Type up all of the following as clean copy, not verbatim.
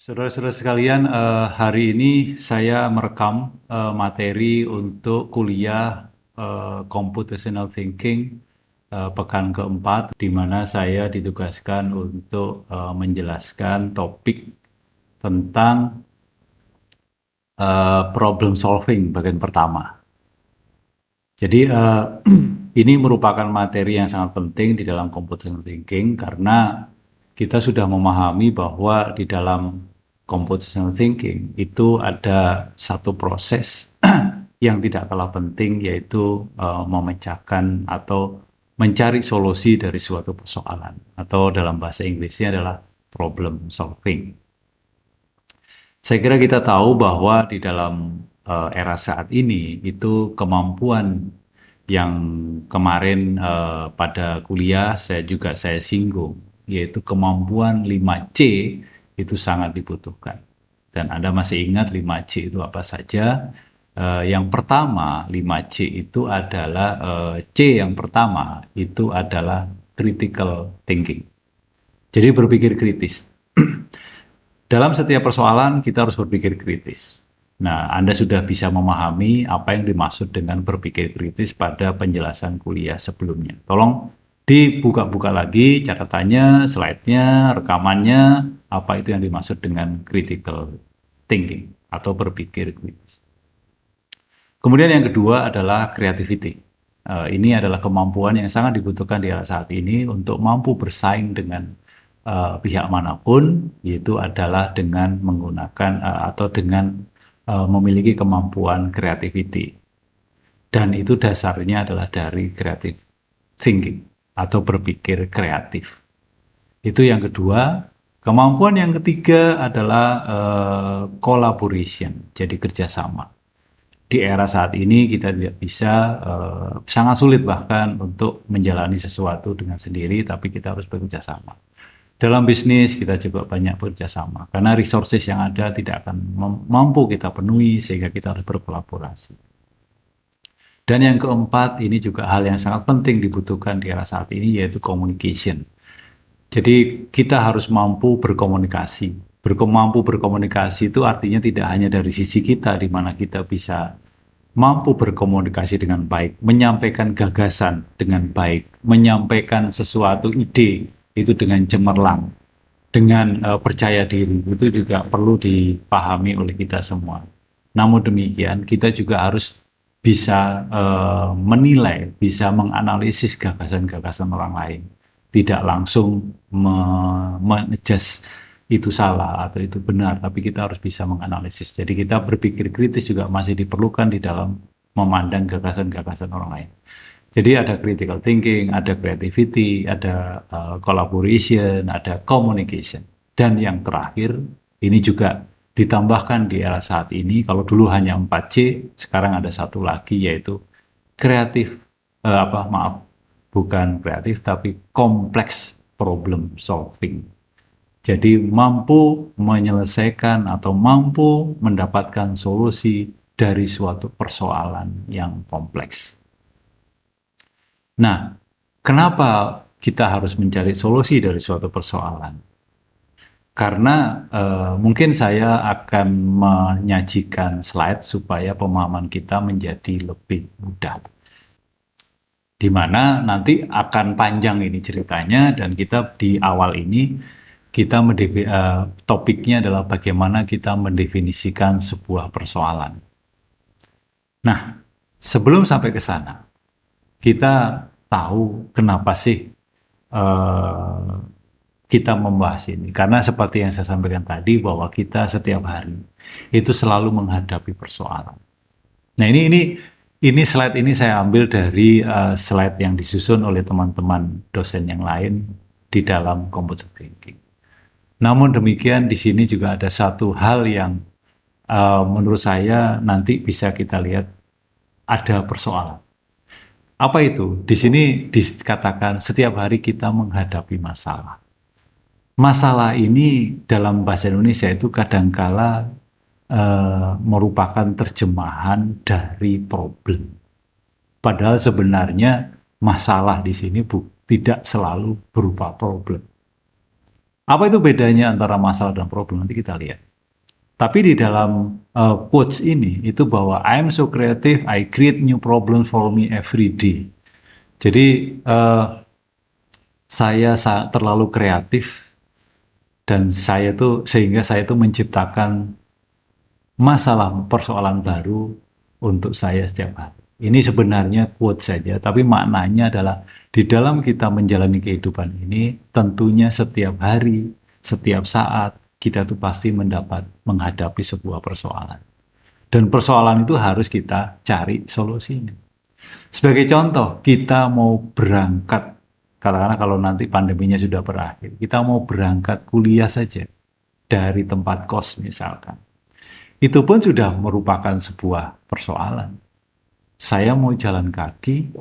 Saudara-saudara sekalian, hari ini saya merekam materi untuk kuliah Computational Thinking pekan keempat, di mana saya ditugaskan untuk menjelaskan topik tentang problem solving bagian pertama. Jadi ini merupakan materi yang sangat penting di dalam computational thinking karena kita sudah memahami bahwa di dalam computational thinking itu ada satu proses yang tidak kalah penting, yaitu memecahkan atau mencari solusi dari suatu persoalan, atau dalam bahasa Inggrisnya adalah problem solving. Saya kira kita tahu bahwa di dalam era saat ini itu kemampuan yang kemarin pada kuliah saya singgung, yaitu kemampuan 5C itu sangat dibutuhkan. Dan Anda masih ingat 5C itu apa saja? Yang pertama, 5C itu adalah C yang pertama itu adalah critical thinking. Jadi berpikir kritis. Dalam setiap persoalan kita harus berpikir kritis. Nah, Anda sudah bisa memahami apa yang dimaksud dengan berpikir kritis pada penjelasan kuliah sebelumnya. Tolong dibuka-buka lagi catatannya, slide-nya, rekamannya, apa itu yang dimaksud dengan critical thinking atau berpikir kritis. Kemudian yang kedua adalah creativity. Ini adalah kemampuan yang sangat dibutuhkan di era saat ini untuk mampu bersaing dengan pihak manapun, yaitu adalah dengan menggunakan atau dengan memiliki kemampuan creativity. Dan itu dasarnya adalah dari creative thinking atau berpikir kreatif. Itu yang kedua. Kemampuan yang ketiga adalah collaboration, jadi kerjasama. Di era saat ini kita tidak bisa, sangat sulit bahkan untuk menjalani sesuatu dengan sendiri, tapi kita harus bekerja sama. Dalam bisnis kita juga banyak bekerja sama, karena resources yang ada tidak akan mampu kita penuhi, sehingga kita harus berkolaborasi. Dan yang keempat, ini juga hal yang sangat penting dibutuhkan di era saat ini, yaitu communication. Jadi kita harus mampu berkomunikasi. Mampu berkomunikasi itu artinya tidak hanya dari sisi kita, di mana kita bisa mampu berkomunikasi dengan baik, menyampaikan gagasan dengan baik, menyampaikan sesuatu ide itu dengan cemerlang, dengan percaya diri. Itu juga perlu dipahami oleh kita semua. Namun demikian, kita juga harus bisa menilai, bisa menganalisis gagasan-gagasan orang lain. Tidak langsung menjudge itu salah atau itu benar, tapi kita harus bisa menganalisis. Jadi kita berpikir kritis juga masih diperlukan di dalam memandang gagasan-gagasan orang lain. Jadi ada critical thinking, ada creativity, ada collaboration, ada communication. Dan yang terakhir, ini juga ditambahkan di era saat ini, kalau dulu hanya 4C, sekarang ada satu lagi, yaitu kreatif, bukan kreatif, tapi kompleks problem solving. Jadi mampu menyelesaikan atau mampu mendapatkan solusi dari suatu persoalan yang kompleks. Nah, kenapa kita harus mencari solusi dari suatu persoalan? Karena mungkin saya akan menyajikan slide supaya pemahaman kita menjadi lebih mudah. Di mana nanti akan panjang ini ceritanya, dan kita di awal ini kita topiknya adalah bagaimana kita mendefinisikan sebuah persoalan. Nah, sebelum sampai ke sana, kita tahu kenapa sih kita membahas ini. Karena seperti yang saya sampaikan tadi, bahwa kita setiap hari itu selalu menghadapi persoalan. Nah, ini slide ini saya ambil dari slide yang disusun oleh teman-teman dosen yang lain di dalam computer thinking. Namun demikian, di sini juga ada satu hal yang menurut saya nanti bisa kita lihat ada persoalan. Apa itu? Di sini dikatakan setiap hari kita menghadapi masalah. Masalah ini dalam bahasa Indonesia itu kadangkala merupakan terjemahan dari problem. Padahal sebenarnya masalah di sini tidak selalu berupa problem. Apa itu bedanya antara masalah dan problem? Nanti kita lihat. Tapi di dalam quotes ini itu bahwa I am so creative, I create new problems for me every day. Jadi saya terlalu kreatif dan sehingga saya tuh menciptakan masalah persoalan baru untuk saya setiap hari. Ini sebenarnya quote saja, tapi maknanya adalah di dalam kita menjalani kehidupan ini, tentunya setiap hari, setiap saat, kita tuh pasti menghadapi sebuah persoalan. Dan persoalan itu harus kita cari solusinya. Sebagai contoh, kita mau berangkat, katakanlah kalau nanti pandeminya sudah berakhir, kita mau berangkat kuliah saja dari tempat kos misalkan. Itu pun sudah merupakan sebuah persoalan. Saya mau jalan kaki,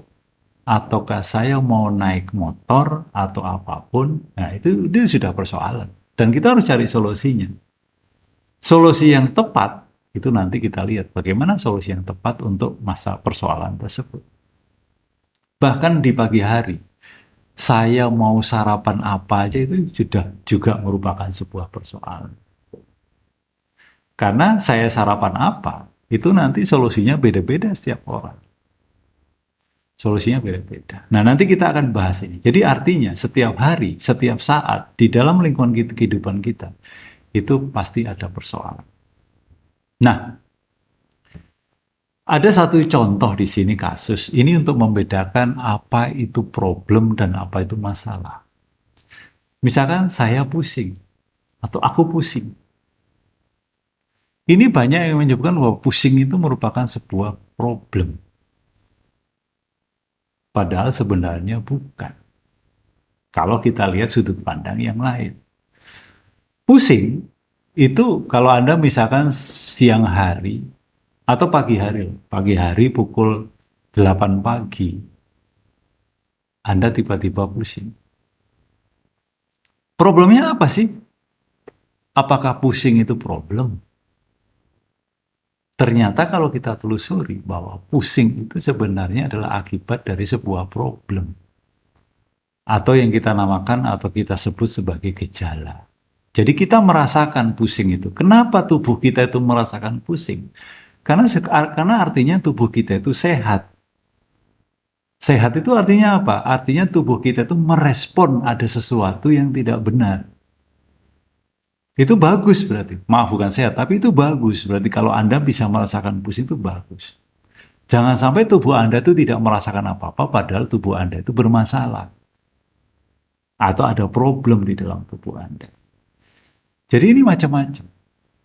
ataukah saya mau naik motor, atau apapun, nah itu sudah persoalan. Dan kita harus cari solusinya. Solusi yang tepat, itu nanti kita lihat bagaimana solusi yang tepat untuk masa persoalan tersebut. Bahkan di pagi hari, saya mau sarapan apa aja itu sudah juga merupakan sebuah persoalan. Karena saya sarapan apa, itu nanti solusinya beda-beda setiap orang. Solusinya beda-beda. Nah, nanti kita akan bahas ini. Jadi artinya setiap hari, setiap saat, di dalam lingkungan kehidupan kita, itu pasti ada persoalan. Nah, ada satu contoh di sini kasus. Ini untuk membedakan apa itu problem dan apa itu masalah. Misalkan saya pusing, atau aku pusing. Ini banyak yang menyebutkan bahwa pusing itu merupakan sebuah problem. Padahal sebenarnya bukan. Kalau kita lihat sudut pandang yang lain. Pusing itu kalau Anda misalkan siang hari atau pagi hari pukul 8 pagi, Anda tiba-tiba pusing. Problemnya apa sih? Apakah pusing itu problem? Ternyata kalau kita telusuri bahwa pusing itu sebenarnya adalah akibat dari sebuah problem. Atau yang kita namakan atau kita sebut sebagai gejala. Jadi kita merasakan pusing itu. Kenapa tubuh kita itu merasakan pusing? Karena artinya tubuh kita itu sehat. Sehat itu artinya apa? Artinya tubuh kita itu merespon ada sesuatu yang tidak benar. Itu bagus berarti. Maaf bukan sehat, tapi itu bagus. Berarti kalau Anda bisa merasakan pusing itu bagus. Jangan sampai tubuh Anda itu tidak merasakan apa-apa padahal tubuh Anda itu bermasalah. Atau ada problem di dalam tubuh Anda. Jadi ini macam-macam.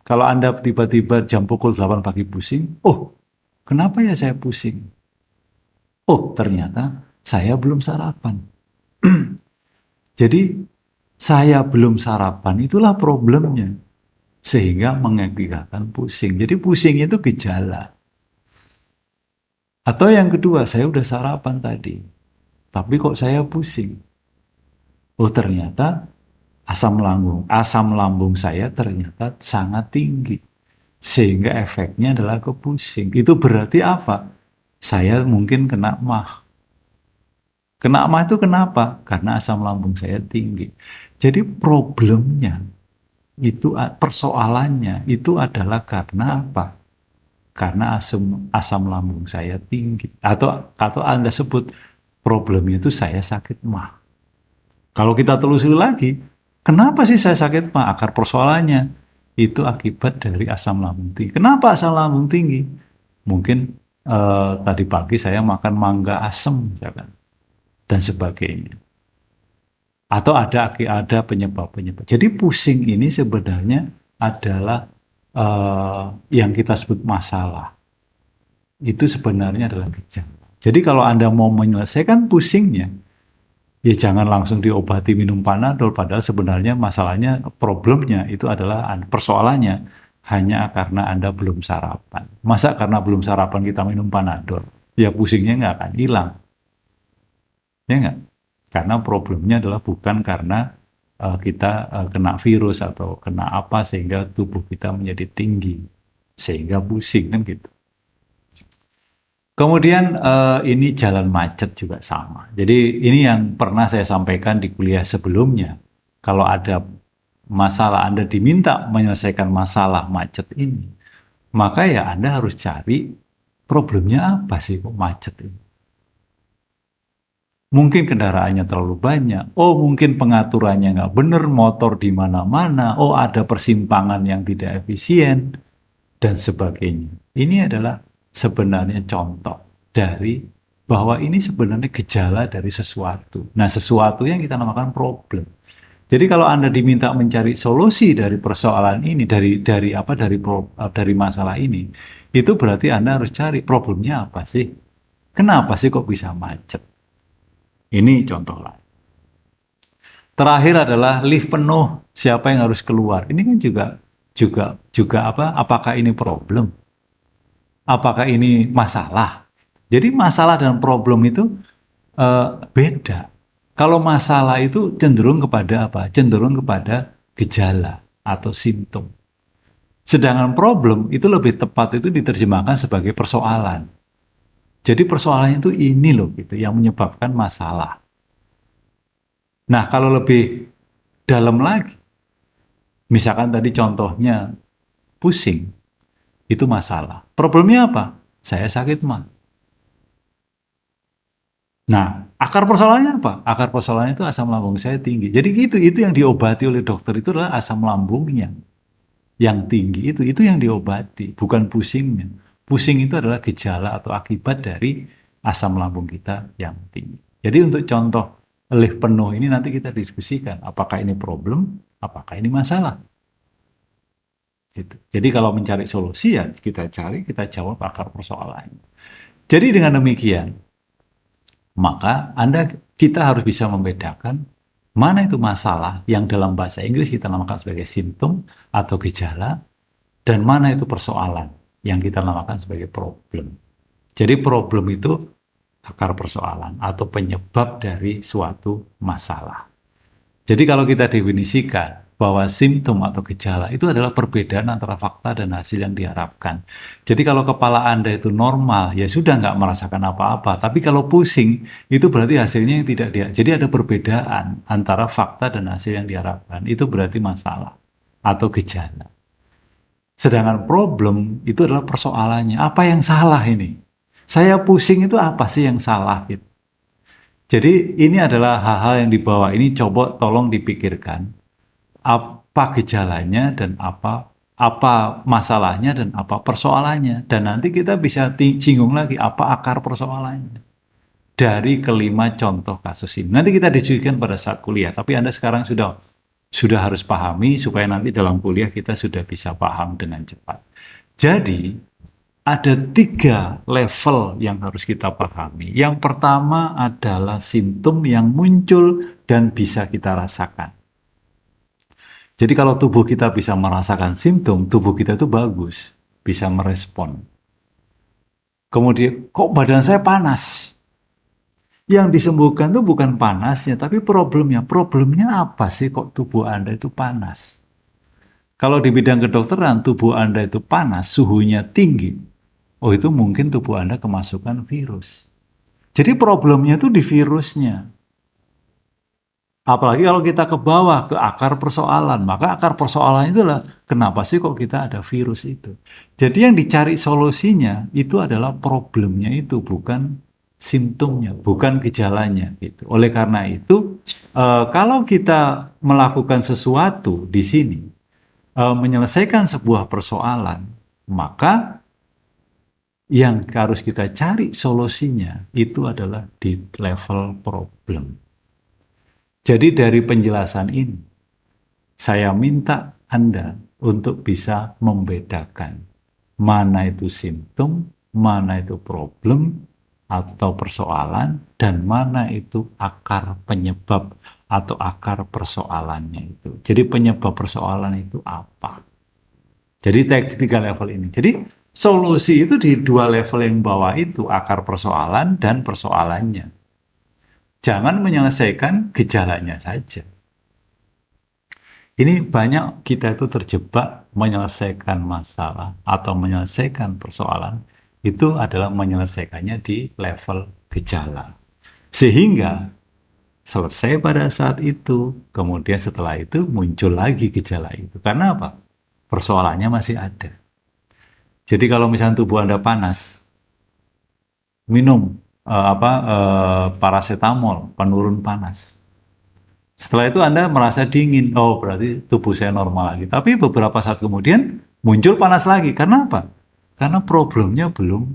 Kalau Anda tiba-tiba jam pukul 8 pagi pusing, oh kenapa ya saya pusing? Oh ternyata saya belum sarapan. Jadi saya belum sarapan itulah problemnya. Sehingga mengakibatkan pusing. Jadi pusing itu gejala. Atau yang kedua, saya udah sarapan tadi. Tapi kok saya pusing? Oh ternyata asam lambung saya ternyata sangat tinggi. Sehingga efeknya adalah ke pusing. Itu berarti apa? Saya mungkin kena MAH. Kena MAH itu kenapa? Karena asam lambung saya tinggi. Jadi problemnya, itu persoalannya, itu adalah karena apa? Karena asam lambung saya tinggi. Atau Anda sebut problemnya itu saya sakit MAH. Kalau kita telusuri lagi, kenapa sih saya sakit MAH? Akar persoalannya itu akibat dari asam lambung tinggi. Kenapa asam lambung tinggi? Mungkin tadi pagi saya makan mangga asam, misalkan, dan sebagainya. Atau ada penyebab-penyebab. Jadi pusing ini sebenarnya adalah yang kita sebut masalah. Itu sebenarnya adalah gejala. Jadi kalau Anda mau menyelesaikan pusingnya, ya jangan langsung diobati minum Panadol, padahal sebenarnya masalahnya, problemnya itu adalah persoalannya hanya karena Anda belum sarapan. Masa karena belum sarapan kita minum Panadol? Ya pusingnya nggak akan hilang. Ya nggak? Karena problemnya adalah bukan karena kita kena virus atau kena apa sehingga tubuh kita menjadi tinggi. Sehingga pusing kan gitu. Kemudian ini jalan macet juga sama. Jadi ini yang pernah saya sampaikan di kuliah sebelumnya. Kalau ada masalah, Anda diminta menyelesaikan masalah macet ini, maka ya Anda harus cari problemnya apa sih kok macet ini. Mungkin kendaraannya terlalu banyak, oh mungkin pengaturannya nggak benar, motor di mana-mana, oh ada persimpangan yang tidak efisien, dan sebagainya. Ini adalah sebenarnya contoh dari bahwa ini sebenarnya gejala dari sesuatu. Nah, sesuatu yang kita namakan problem. Jadi kalau Anda diminta mencari solusi dari persoalan ini, dari masalah ini, itu berarti Anda harus cari problemnya apa sih? Kenapa sih kok bisa macet? Ini contoh lain. Terakhir adalah lift penuh, siapa yang harus keluar? Ini kan juga apa? Apakah ini problem? Apakah ini masalah? Jadi masalah dan problem itu beda. Kalau masalah itu cenderung kepada apa? Cenderung kepada gejala atau simptom. Sedangkan problem itu lebih tepat itu diterjemahkan sebagai persoalan. Jadi persoalannya itu ini loh gitu yang menyebabkan masalah. Nah, kalau lebih dalam lagi, misalkan tadi contohnya pusing, itu masalah. Problemnya apa? Saya sakit mah. Nah, akar persoalannya apa? Akar persoalannya itu asam lambung saya tinggi. Jadi itu yang diobati oleh dokter itu adalah asam lambungnya yang tinggi itu yang diobati, bukan pusingnya. Pusing itu adalah gejala atau akibat dari asam lambung kita yang tinggi. Jadi untuk contoh lift penuh ini nanti kita diskusikan apakah ini problem, apakah ini masalah. Gitu. Jadi kalau mencari solusi ya kita jawab akar persoalannya. Jadi dengan demikian maka kita harus bisa membedakan mana itu masalah yang dalam bahasa Inggris kita namakan sebagai simptom atau gejala, dan mana itu persoalan yang kita namakan sebagai problem. Jadi problem itu akar persoalan atau penyebab dari suatu masalah. Jadi kalau kita definisikan bahwa simptom atau gejala itu adalah perbedaan antara fakta dan hasil yang diharapkan. Jadi kalau kepala Anda itu normal, ya sudah nggak merasakan apa-apa. Tapi kalau pusing, itu berarti hasilnya yang tidak dia. Jadi ada perbedaan antara fakta dan hasil yang diharapkan. Itu berarti masalah atau gejala. Sedangkan problem itu adalah persoalannya. Apa yang salah ini? Saya pusing itu apa sih yang salah? Gitu. Jadi ini adalah hal-hal yang dibawa ini coba tolong dipikirkan apa gejalanya dan apa masalahnya dan apa persoalannya, dan nanti kita bisa singgung lagi apa akar persoalannya dari kelima contoh kasus ini. Nanti kita diskusikan pada saat kuliah, tapi Anda sekarang sudah harus pahami supaya nanti dalam kuliah kita sudah bisa paham dengan cepat. Jadi ada 3 level yang harus kita pahami. Yang pertama adalah simptom yang muncul dan bisa kita rasakan. Jadi kalau tubuh kita bisa merasakan simptom, tubuh kita itu bagus, bisa merespon. Kemudian, kok badan saya panas? Yang disembuhkan itu bukan panasnya, tapi problemnya. Problemnya apa sih kok tubuh Anda itu panas? Kalau di bidang kedokteran, tubuh Anda itu panas, suhunya tinggi. Oh, itu mungkin tubuh Anda kemasukan virus. Jadi problemnya itu di virusnya. Apalagi kalau kita ke bawah, ke akar persoalan. Maka akar persoalan itulah kenapa sih kok kita ada virus itu. Jadi yang dicari solusinya itu adalah problemnya itu, bukan simptomnya, bukan gejalanya. Gitu. Oleh karena itu, kalau kita melakukan sesuatu di sini, menyelesaikan sebuah persoalan, maka yang harus kita cari solusinya itu adalah di level problem. Jadi dari penjelasan ini, saya minta Anda untuk bisa membedakan mana itu simptom, mana itu problem atau persoalan, dan mana itu akar penyebab atau akar persoalannya itu. Jadi penyebab persoalan itu apa? Jadi 3 level ini. Jadi solusi itu di 2 level yang bawah itu, akar persoalan dan persoalannya. Jangan menyelesaikan gejalanya saja. Ini banyak kita itu terjebak menyelesaikan masalah atau menyelesaikan persoalan, itu adalah menyelesaikannya di level gejala. Sehingga selesai pada saat itu, kemudian setelah itu muncul lagi gejala itu. Karena apa? Persoalannya masih ada. Jadi kalau misalnya tubuh Anda panas, minum paracetamol, penurun panas. Setelah itu Anda merasa dingin, oh berarti tubuh saya normal lagi. Tapi beberapa saat kemudian muncul panas lagi. Karena apa? Karena problemnya belum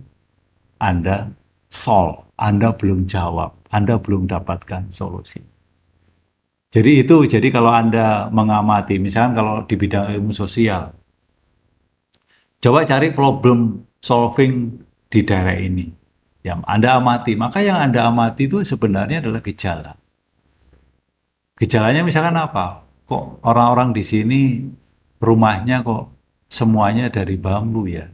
Anda solve, Anda belum jawab, Anda belum dapatkan solusi. Jadi kalau Anda mengamati, misalkan kalau di bidang ilmu sosial, coba cari problem solving di daerah ini. Yang Anda amati, maka yang Anda amati itu sebenarnya adalah gejala. Gejalanya misalkan apa? Kok orang-orang di sini rumahnya kok semuanya dari bambu ya,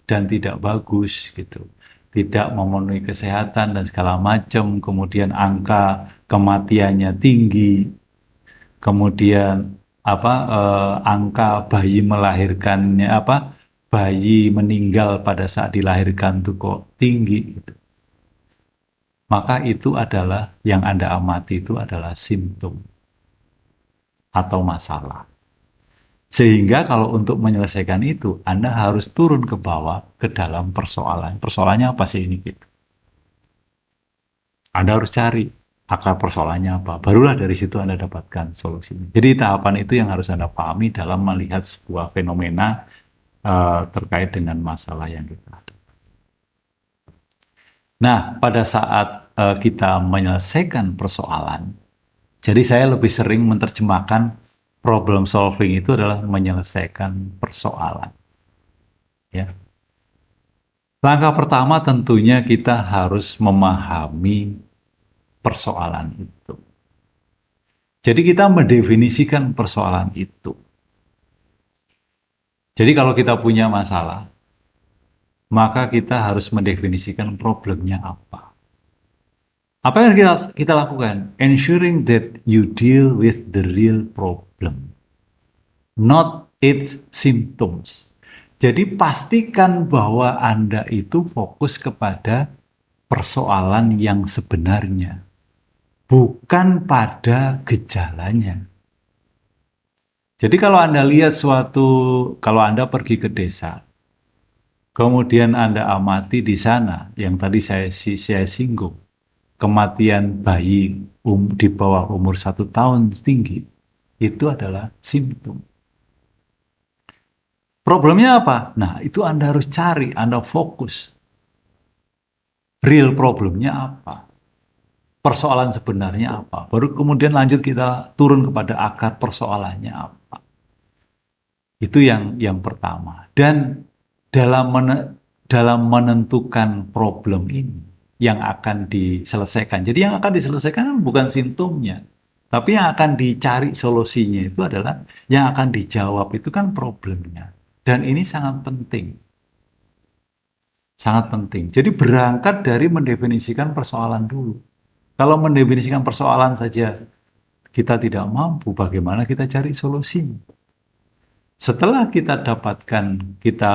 dan tidak bagus gitu. Tidak memenuhi kesehatan dan segala macam, kemudian angka kematiannya tinggi, kemudian angka bayi melahirkannya bayi meninggal pada saat dilahirkan tuh kok tinggi gitu. Maka itu adalah yang Anda amati itu adalah simptom atau masalah. Sehingga kalau untuk menyelesaikan itu Anda harus turun ke bawah ke dalam persoalan. Persoalannya apa sih ini gitu. Anda harus cari akar persoalannya apa. Barulah dari situ Anda dapatkan solusinya. Jadi tahapan itu yang harus Anda pahami dalam melihat sebuah fenomena terkait dengan masalah yang kita ada. Nah, pada saat kita menyelesaikan persoalan, jadi saya lebih sering menerjemahkan problem solving itu adalah menyelesaikan persoalan. Ya. Langkah pertama tentunya kita harus memahami persoalan itu. Jadi kita mendefinisikan persoalan itu. Jadi kalau kita punya masalah, maka kita harus mendefinisikan problemnya apa. Apa yang kita lakukan? Ensuring that you deal with the real problem, not its symptoms. Jadi pastikan bahwa Anda itu fokus kepada persoalan yang sebenarnya, bukan pada gejalanya. Jadi kalau Anda lihat kalau Anda pergi ke desa, kemudian Anda amati di sana, yang tadi saya singgung, kematian bayi di bawah umur 1 tahun tinggi, itu adalah simptom. Problemnya apa? Nah, itu Anda harus cari, Anda fokus. Real problemnya apa? Persoalan sebenarnya apa? Baru kemudian lanjut kita turun kepada akar persoalannya apa. Itu yang pertama. Dan dalam menentukan problem ini yang akan diselesaikan. Jadi yang akan diselesaikan kan bukan simptomnya, tapi yang akan dicari solusinya itu adalah yang akan dijawab itu kan problemnya. Dan ini sangat penting. Sangat penting. Jadi berangkat dari mendefinisikan persoalan dulu. Kalau mendefinisikan persoalan saja kita tidak mampu, bagaimana kita cari solusinya? Setelah kita dapatkan, kita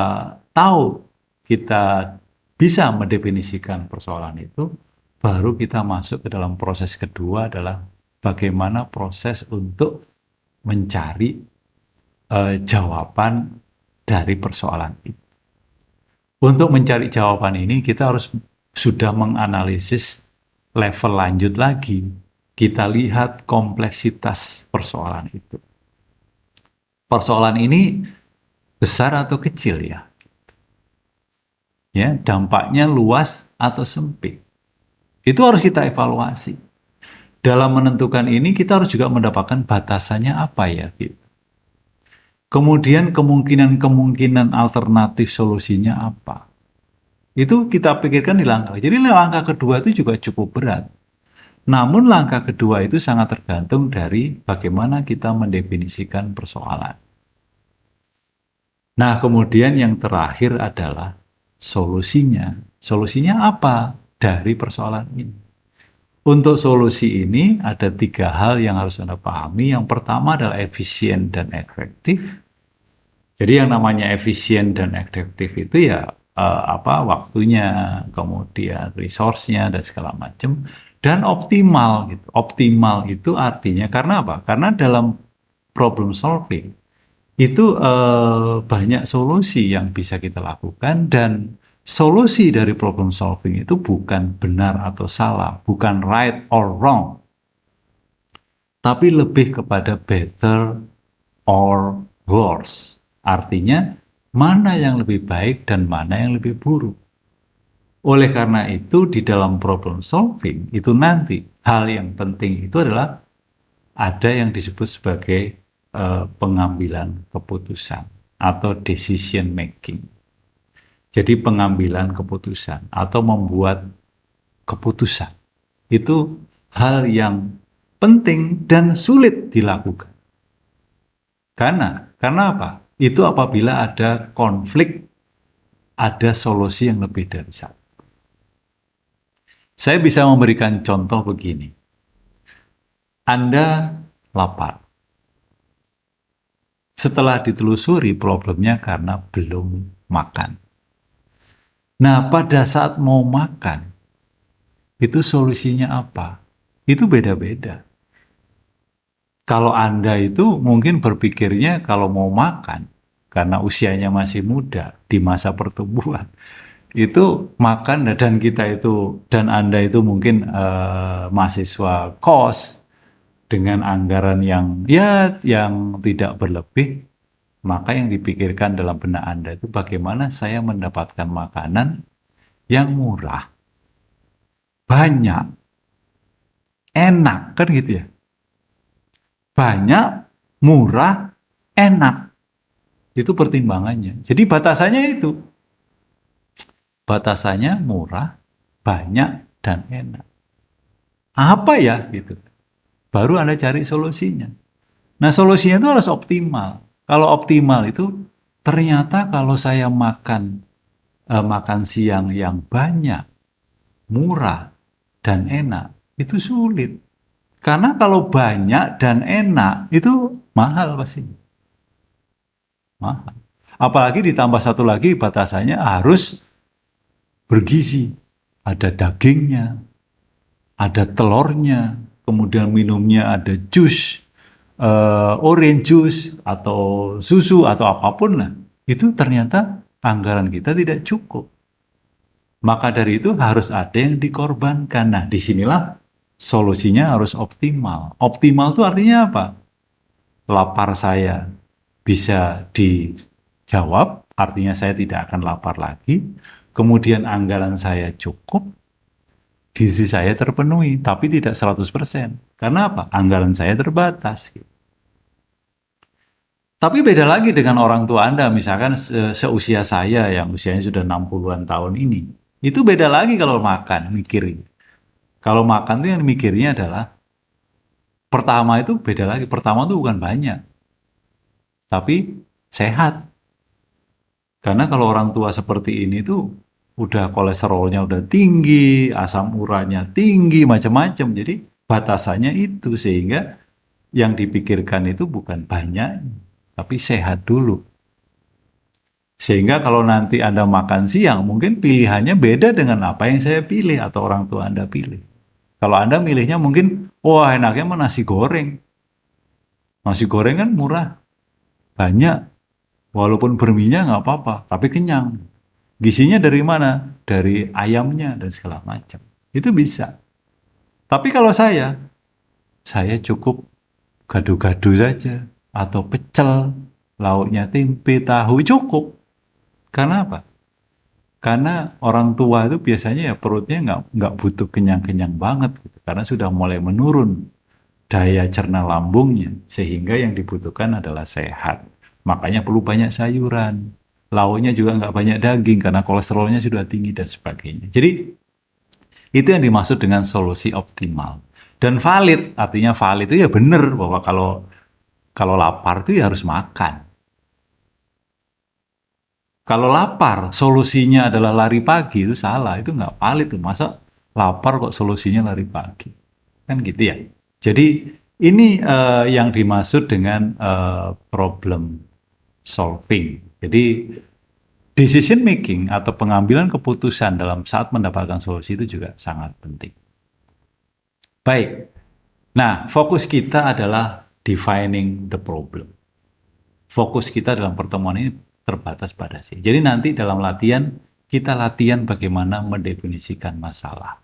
tahu, kita bisa mendefinisikan persoalan itu, baru kita masuk ke dalam proses kedua adalah bagaimana proses untuk mencari jawaban dari persoalan itu. Untuk mencari jawaban ini, kita harus sudah menganalisis level lanjut lagi. Kita lihat kompleksitas persoalan itu. Persoalan ini besar atau kecil ya? Ya, dampaknya luas atau sempit. Itu harus kita evaluasi. Dalam menentukan ini kita harus juga mendapatkan batasannya apa ya gitu. Kemudian kemungkinan alternatif solusinya apa. Itu kita pikirkan di langkah. Jadi langkah kedua itu juga cukup berat. Namun langkah kedua itu sangat tergantung dari bagaimana kita mendefinisikan persoalan. Nah, kemudian yang terakhir adalah solusinya. Solusinya apa dari persoalan ini? Untuk solusi ini ada 3 hal yang harus Anda pahami. Yang pertama adalah efisien dan efektif. Jadi yang namanya efisien dan efektif itu ya waktunya, kemudian resource-nya dan segala macam. dan optimal gitu. Optimal itu artinya karena apa? Karena dalam problem solving itu banyak solusi yang bisa kita lakukan, dan solusi dari problem solving itu bukan benar atau salah, bukan right or wrong, tapi lebih kepada better or worse. Artinya mana yang lebih baik dan mana yang lebih buruk. Oleh karena itu di dalam problem solving itu nanti hal yang penting itu adalah ada yang disebut sebagai pengambilan keputusan atau decision making. Jadi pengambilan keputusan atau membuat keputusan itu hal yang penting dan sulit dilakukan. Karena apa? Itu apabila ada konflik, ada solusi yang lebih dari satu. Saya bisa memberikan contoh begini. Anda lapar. Setelah ditelusuri problemnya karena belum makan. Nah, pada saat mau makan, itu solusinya apa? Itu beda-beda. Kalau Anda itu mungkin berpikirnya kalau mau makan, karena usianya masih muda, di masa pertumbuhan, itu makan dan kita itu, dan Anda itu mungkin mahasiswa kos, dengan anggaran yang yang tidak berlebih, maka yang dipikirkan dalam benak Anda itu bagaimana saya mendapatkan makanan yang murah, banyak, enak, kan gitu ya. Banyak, murah, enak. Itu pertimbangannya. Jadi batasannya itu. Batasannya murah, banyak, dan enak. Apa ya gitu. Baru Anda cari solusinya. Nah, solusinya itu harus optimal. Kalau optimal itu ternyata kalau saya makan siang yang banyak, murah, dan enak, itu sulit. Karena kalau banyak dan enak, itu mahal pasti. Mahal. Apalagi ditambah satu lagi batasannya harus bergizi. Ada dagingnya, ada telurnya, kemudian minumnya ada jus, orange juice, atau susu, atau apapun lah. Itu ternyata anggaran kita tidak cukup. Maka dari itu harus ada yang dikorbankan. Nah, disinilah solusinya harus optimal. Optimal itu artinya apa? Lapar saya bisa dijawab, artinya saya tidak akan lapar lagi. Kemudian anggaran saya cukup, gizi saya terpenuhi, tapi tidak 100%. Karena apa? Anggaran saya terbatas. Tapi beda lagi dengan orang tua Anda, misalkan seusia saya yang usianya sudah 60-an tahun ini. Itu beda lagi kalau makan, mikirin. Kalau makan tuh yang mikirnya adalah, pertama itu beda lagi. Pertama tuh bukan banyak, tapi sehat. Karena kalau orang tua seperti ini tuh udah kolesterolnya udah tinggi, asam uratnya tinggi, macam-macam. Jadi batasannya itu, sehingga yang dipikirkan itu bukan banyak, tapi sehat dulu. Sehingga kalau nanti Anda makan siang, mungkin pilihannya beda dengan apa yang saya pilih atau orang tua Anda pilih. Kalau Anda milihnya mungkin, wah enaknya mah nasi goreng. Nasi goreng kan murah, banyak, walaupun berminyak nggak apa-apa, tapi kenyang. Gizinya dari mana? Dari ayamnya dan segala macam. Itu bisa. Tapi kalau saya cukup gado-gado saja, atau pecel, lauknya tempe, tahu, cukup. Karena apa? Karena orang tua itu biasanya ya perutnya nggak butuh kenyang-kenyang banget gitu, karena sudah mulai menurun daya cerna lambungnya, sehingga yang dibutuhkan adalah sehat. Makanya perlu banyak sayuran, lauknya juga nggak banyak daging karena kolesterolnya sudah tinggi dan sebagainya. Jadi itu yang dimaksud dengan solusi optimal dan valid. Artinya valid itu ya benar bahwa kalau lapar itu ya harus makan. Kalau lapar, solusinya adalah lari pagi, itu salah, itu nggak valid tuh. Masa lapar kok solusinya lari pagi? Kan gitu ya. Jadi ini yang dimaksud dengan problem solving. Jadi decision making atau pengambilan keputusan dalam saat mendapatkan solusi itu juga sangat penting. Baik. Nah, fokus kita adalah defining the problem. Fokus kita dalam pertemuan ini terbatas pada sih. Jadi nanti dalam latihan, kita latihan bagaimana mendefinisikan masalah.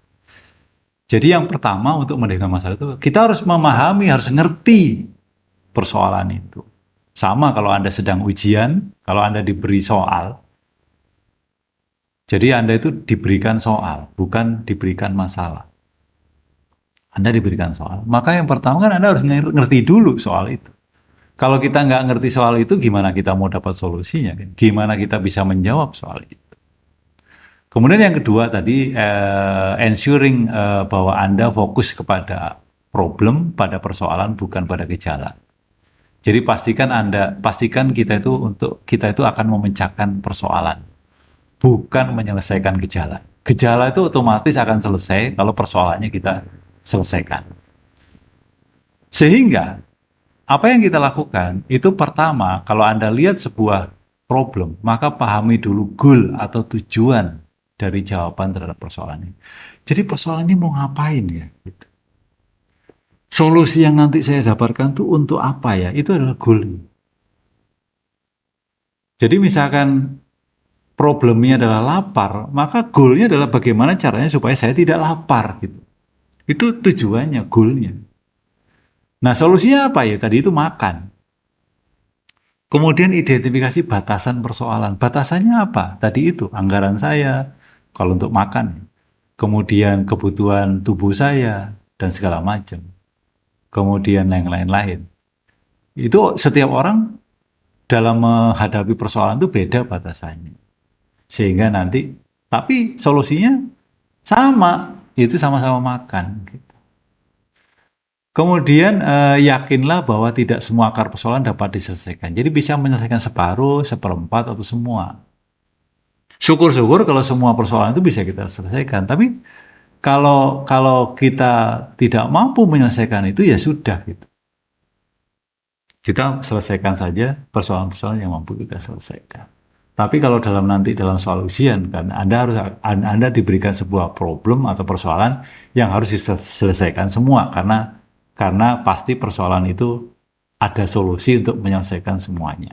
Jadi yang pertama untuk mendefinisikan masalah itu, kita harus memahami, harus ngerti persoalan itu. Sama kalau Anda sedang ujian, kalau Anda diberi soal, jadi Anda itu diberikan soal, bukan diberikan masalah. Anda diberikan soal, maka yang pertama kan Anda harus ngerti dulu soal itu. Kalau kita nggak ngerti soal itu, gimana kita mau dapat solusinya? Gimana kita bisa menjawab soal itu? Kemudian yang kedua tadi, ensuring bahwa Anda fokus kepada problem, pada persoalan, bukan pada gejala. Jadi pastikan kita itu akan memecahkan persoalan, bukan menyelesaikan gejala. Gejala itu otomatis akan selesai kalau persoalannya kita selesaikan. Sehingga apa yang kita lakukan itu pertama, kalau Anda lihat sebuah problem, maka pahami dulu goal atau tujuan dari jawaban terhadap persoalan ini. Jadi persoalan ini mau ngapain ya? Gitu. Solusi yang nanti saya dapatkan tuh untuk apa ya? Itu adalah goal. Jadi misalkan problemnya adalah lapar, maka goalnya adalah bagaimana caranya supaya saya tidak lapar gitu. Itu tujuannya, goalnya. Nah solusinya apa ya? Tadi itu makan. Kemudian identifikasi batasan persoalan. Batasannya apa? Tadi itu anggaran saya kalau untuk makan. Kemudian kebutuhan tubuh saya dan segala macam. Kemudian yang lain-lain. Itu setiap orang dalam menghadapi persoalan itu beda batasannya. Sehingga nanti, tapi solusinya sama, itu sama-sama makan. Kemudian yakinlah bahwa tidak semua akar persoalan dapat diselesaikan. Jadi bisa menyelesaikan separuh, seperempat, atau semua. Syukur-syukur kalau semua persoalan itu bisa kita selesaikan. Tapi kalau kita tidak mampu menyelesaikan itu ya sudah gitu. Kita selesaikan saja persoalan-persoalan yang mampu kita selesaikan. Tapi kalau dalam soal ujian kan Anda diberikan sebuah problem atau persoalan yang harus diselesaikan semua karena pasti persoalan itu ada solusi untuk menyelesaikan semuanya.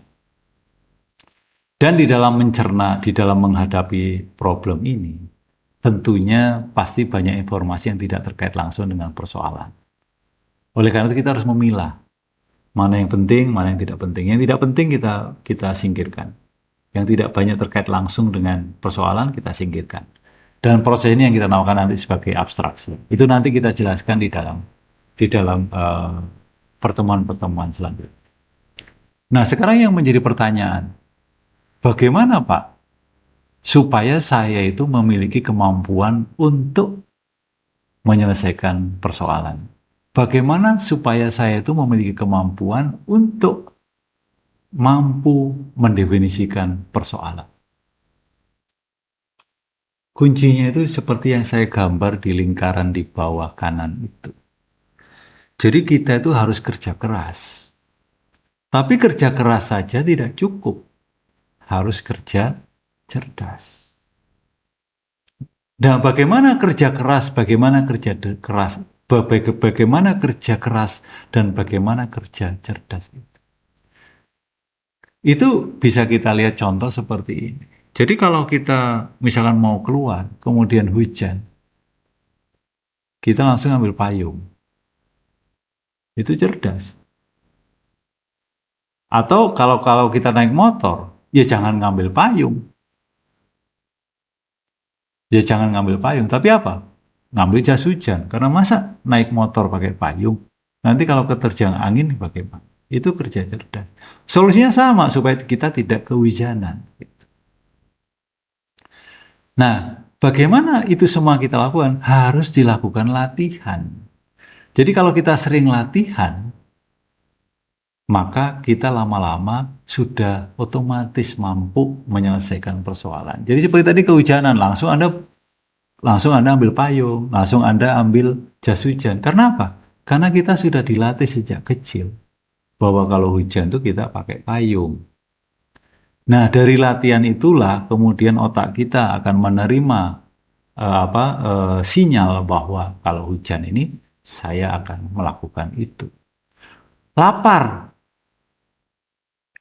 Dan di dalam menghadapi problem ini, tentunya pasti banyak informasi yang tidak terkait langsung dengan persoalan. Oleh karena itu kita harus memilah mana yang penting, mana yang tidak penting. Yang tidak penting kita singkirkan. Yang tidak banyak terkait langsung dengan persoalan kita singkirkan. Dan proses ini yang kita namakan nanti sebagai abstraksi. Itu nanti kita jelaskan di dalam pertemuan-pertemuan selanjutnya. Nah, sekarang yang menjadi pertanyaan, bagaimana Pak supaya saya itu memiliki kemampuan untuk menyelesaikan persoalan? Bagaimana supaya saya itu memiliki kemampuan untuk mampu mendefinisikan persoalan? Kuncinya itu seperti yang saya gambar di lingkaran di bawah kanan itu. Jadi kita itu harus kerja keras. Tapi kerja keras saja tidak cukup. Harus kerja cerdas. Nah, bagaimana kerja keras, bagaimana kerja dan bagaimana kerja cerdas itu. Itu bisa kita lihat contoh seperti ini. Jadi kalau kita misalkan mau keluar, kemudian hujan, kita langsung ambil payung. Itu cerdas. Atau kalau kita naik motor, ya jangan ngambil payung. Ya jangan ngambil payung, tapi apa? Ngambil jas hujan. Karena masa naik motor pakai payung? Nanti kalau keterjang angin bagaimana? Itu kerja cerdas. Solusinya sama supaya kita tidak kehujanan. Nah, bagaimana itu semua kita lakukan? Harus dilakukan latihan. Jadi kalau kita sering latihan, maka kita lama-lama sudah otomatis mampu menyelesaikan persoalan. Jadi seperti tadi kehujanan, langsung Anda ambil payung, langsung Anda ambil jas hujan. Karena apa? Karena kita sudah dilatih sejak kecil bahwa kalau hujan itu kita pakai payung. Nah, dari latihan itulah kemudian otak kita akan menerima sinyal bahwa kalau hujan ini saya akan melakukan itu. Lapar,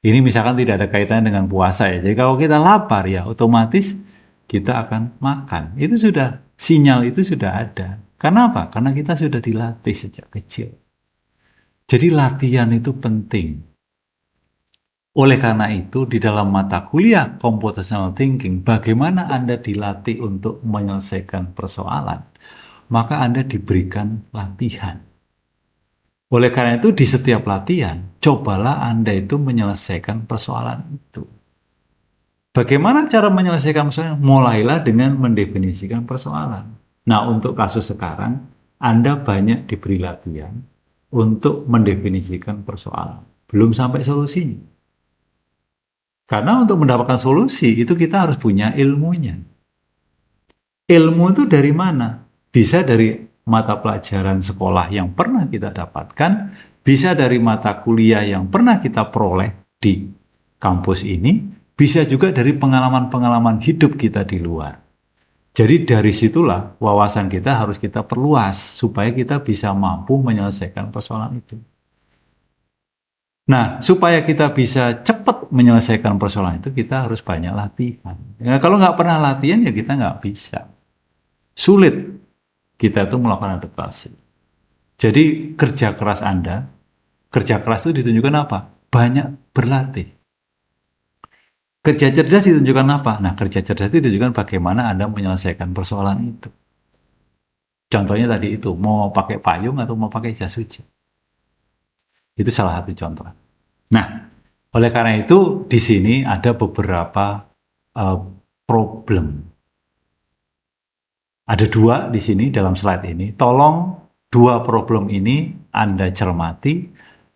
ini misalkan tidak ada kaitannya dengan puasa ya. Jadi kalau kita lapar ya otomatis kita akan makan. Itu sudah, sinyal itu sudah ada. Karena apa? Karena kita sudah dilatih sejak kecil. Jadi latihan itu penting. Oleh karena itu, di dalam mata kuliah Computational Thinking, bagaimana Anda dilatih untuk menyelesaikan persoalan, maka Anda diberikan latihan. Oleh karena itu, di setiap latihan, cobalah Anda itu menyelesaikan persoalan itu. Bagaimana cara menyelesaikan persoalan? Mulailah dengan mendefinisikan persoalan. Nah, untuk kasus sekarang, Anda banyak diberi latihan untuk mendefinisikan persoalan. Belum sampai solusinya. Karena untuk mendapatkan solusi, itu kita harus punya ilmunya. Ilmu itu dari mana? Bisa dari mata pelajaran sekolah yang pernah kita dapatkan, bisa dari mata kuliah yang pernah kita peroleh di kampus ini, bisa juga dari pengalaman-pengalaman hidup kita di luar. Jadi dari situlah wawasan kita harus kita perluas supaya kita bisa mampu menyelesaikan persoalan itu. Nah, supaya kita bisa cepat menyelesaikan persoalan itu, kita harus banyak latihan. Ya, kalau nggak pernah latihan, ya kita nggak bisa. Sulit kita itu melakukan adaptasi. Jadi kerja keras Anda, kerja keras itu ditunjukkan apa? Banyak berlatih. Kerja cerdas ditunjukkan apa? Nah, kerja cerdas itu ditunjukkan bagaimana Anda menyelesaikan persoalan itu. Contohnya tadi itu, mau pakai payung atau mau pakai jas hujan. Itu salah satu contoh. Nah, oleh karena itu di sini ada beberapa problem. Ada dua di sini dalam slide ini. Tolong dua problem ini Anda cermati,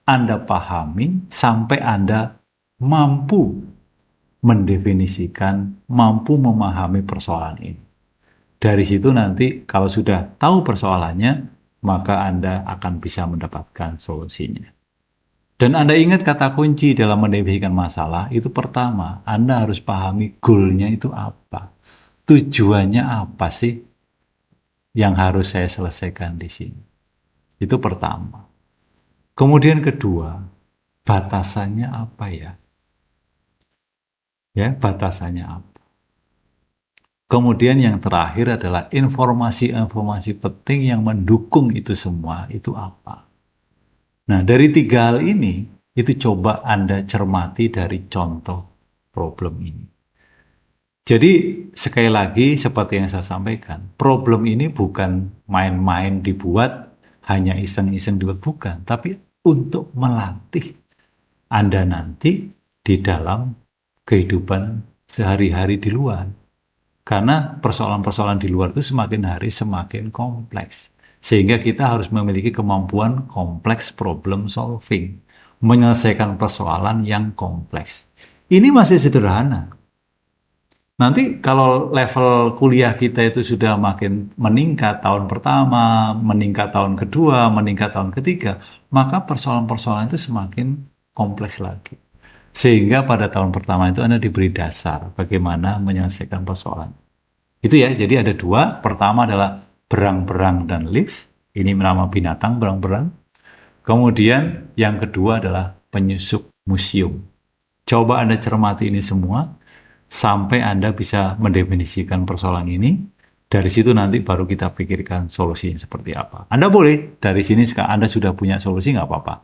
Anda pahami sampai Anda mampu mendefinisikan, mampu memahami persoalan ini. Dari situ nanti kalau sudah tahu persoalannya, maka Anda akan bisa mendapatkan solusinya. Dan Anda ingat kata kunci dalam mendefinisikan masalah, itu pertama, Anda harus pahami goalnya itu apa. Tujuannya apa sih yang harus saya selesaikan di sini. Itu pertama. Kemudian kedua, batasannya apa ya? Ya, batasannya apa? Kemudian yang terakhir adalah informasi-informasi penting yang mendukung itu semua, itu apa? Nah, dari tiga hal ini, itu coba Anda cermati dari contoh problem ini. Jadi, sekali lagi, seperti yang saya sampaikan, problem ini bukan main-main dibuat, hanya iseng-iseng dibuat, bukan. Tapi untuk melatih Anda nanti di dalam kehidupan sehari-hari di luar. Karena persoalan-persoalan di luar itu semakin hari semakin kompleks. Sehingga kita harus memiliki kemampuan kompleks problem solving. Menyelesaikan persoalan yang kompleks. Ini masih sederhana. Nanti kalau level kuliah kita itu sudah makin meningkat tahun pertama, meningkat tahun kedua, meningkat tahun ketiga, maka persoalan-persoalan itu semakin kompleks lagi. Sehingga pada tahun pertama itu Anda diberi dasar bagaimana menyelesaikan persoalan. Itu ya, jadi ada dua. Pertama adalah berang-berang dan lift. Ini nama binatang berang-berang. Kemudian yang kedua adalah penyusup museum. Coba Anda cermati ini semua sampai Anda bisa mendefinisikan persoalan ini. Dari situ nanti baru kita pikirkan solusinya seperti apa. Anda boleh dari sini Anda sudah punya solusi nggak apa-apa.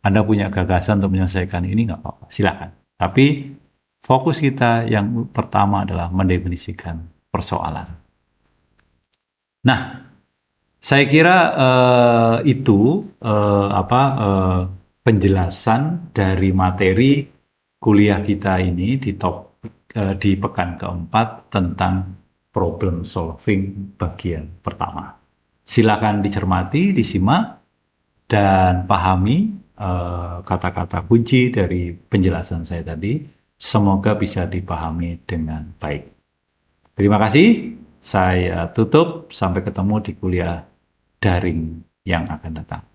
Anda punya gagasan untuk menyelesaikan ini nggak apa-apa, silakan. Tapi fokus kita yang pertama adalah mendefinisikan persoalan. Nah, saya kira itu penjelasan dari materi kuliah kita ini di pekan keempat tentang problem solving bagian pertama. Silakan dicermati, disimak, dan pahami kata-kata kunci dari penjelasan saya tadi. Semoga bisa dipahami dengan baik. Terima kasih. Saya tutup. Sampai ketemu di kuliah daring yang akan datang.